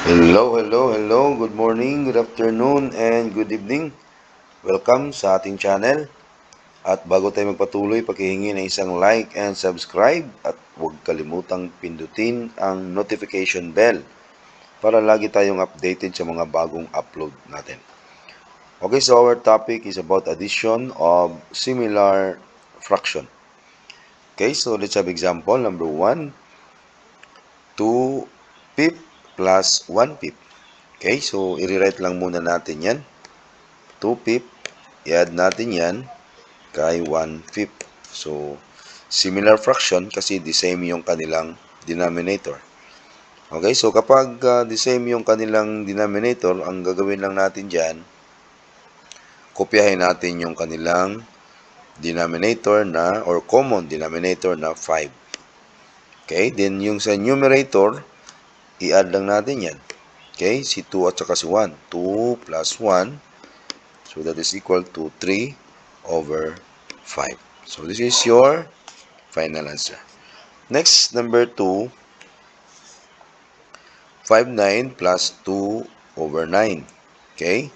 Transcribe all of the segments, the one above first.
Hello. Good morning, good afternoon, and good evening. Welcome sa ating channel. At bago tayo magpatuloy, pakihingi ng isang like and subscribe at huwag kalimutang pindutin ang notification bell para lagi tayong updated sa mga bagong upload natin. Okay, so our topic is about addition of similar fraction. Okay, so let's have example number 1. 2 pip plus 1 pip. Okay, so i-rewrite lang muna natin yan. 2 pip, i-add natin yan kay 1/5. So, similar fraction kasi the same yung kanilang denominator. Okay, so kapag the same yung kanilang denominator, ang gagawin lang natin dyan, kopyahin natin yung kanilang denominator na, or common denominator na 5. Okay, then yung sa numerator, i-add lang natin yan. Okay, si 2 at saka si 1. 2 plus 1, so that is equal to 3 over 5. So this is your final answer. Next, number 2, 5/9 plus 2 over 9. Okay?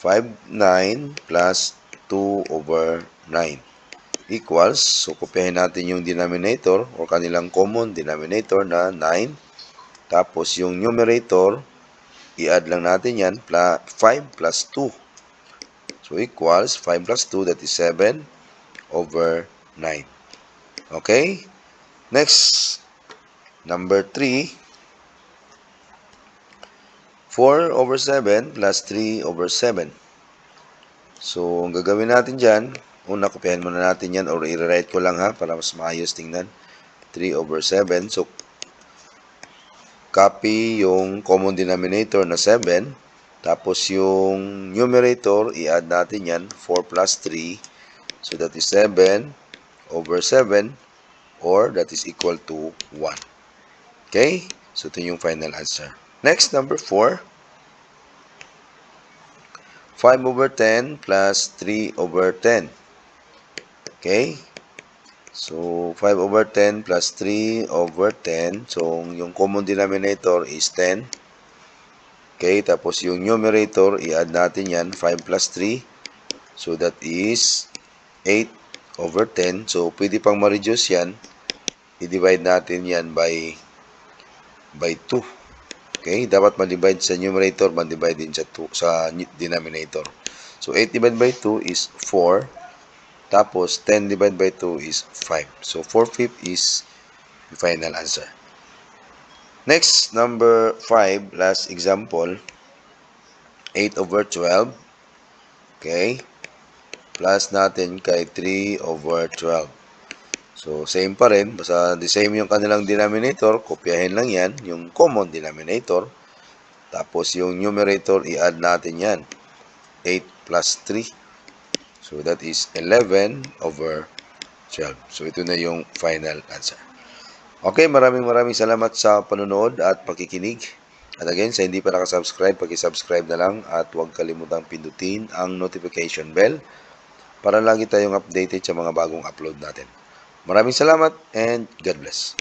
5/9 plus 2 over 9 equals, so kopyahin natin yung denominator o kanilang common denominator na 9. Tapos yung numerator, i-add lang natin yan, 5 plus 2. So equals 5 plus 2, that is 7 over 9. Okay? Next, number 3, 4 over 7 plus 3 over 7. So, ang gagawin natin dyan, una, kopyahin muna natin yan or i-rewrite ko lang ha, para mas maayos tingnan. 3 over 7. So, copy yung common denominator na 7. Tapos, yung numerator, i-add natin yan, 4 plus 3. So, that is 7 over 7, or that is equal to 1. Okay? So, ito yung final answer. Next, number 4. 5 over 10 plus 3 over 10. Okay? So, 5 over 10 plus 3 over 10. So, yung common denominator is 10. Okay? Tapos, yung numerator, i-add natin yan, 5 plus 3. So, that is 8 over 10. So, pwede pang ma-reduce yan. I-divide natin yan by 2. Okay? Dapat ma-divide sa numerator, ma-divide din sa denominator. So, 8 divided by 2 is 4. Tapos, 10 divided by 2 is 5. So, 4/5 is the final answer. Next, number 5, last example. 8 over 12. Okay? Plus natin kay 3 over 12. So, same pa rin. Basta the same yung kanilang denominator. Kopyahin lang yan, yung common denominator. Tapos, yung numerator, i-add natin yan. 8 plus 3. So, that is 11 over 12. So, ito na yung final answer. Okay, maraming salamat sa panonood at pakikinig. At again, sa hindi pa nakasubscribe, paki-subscribe na lang at huwag kalimutang pindutin ang notification bell para lagi tayong updated sa mga bagong upload natin. Maraming salamat and God bless.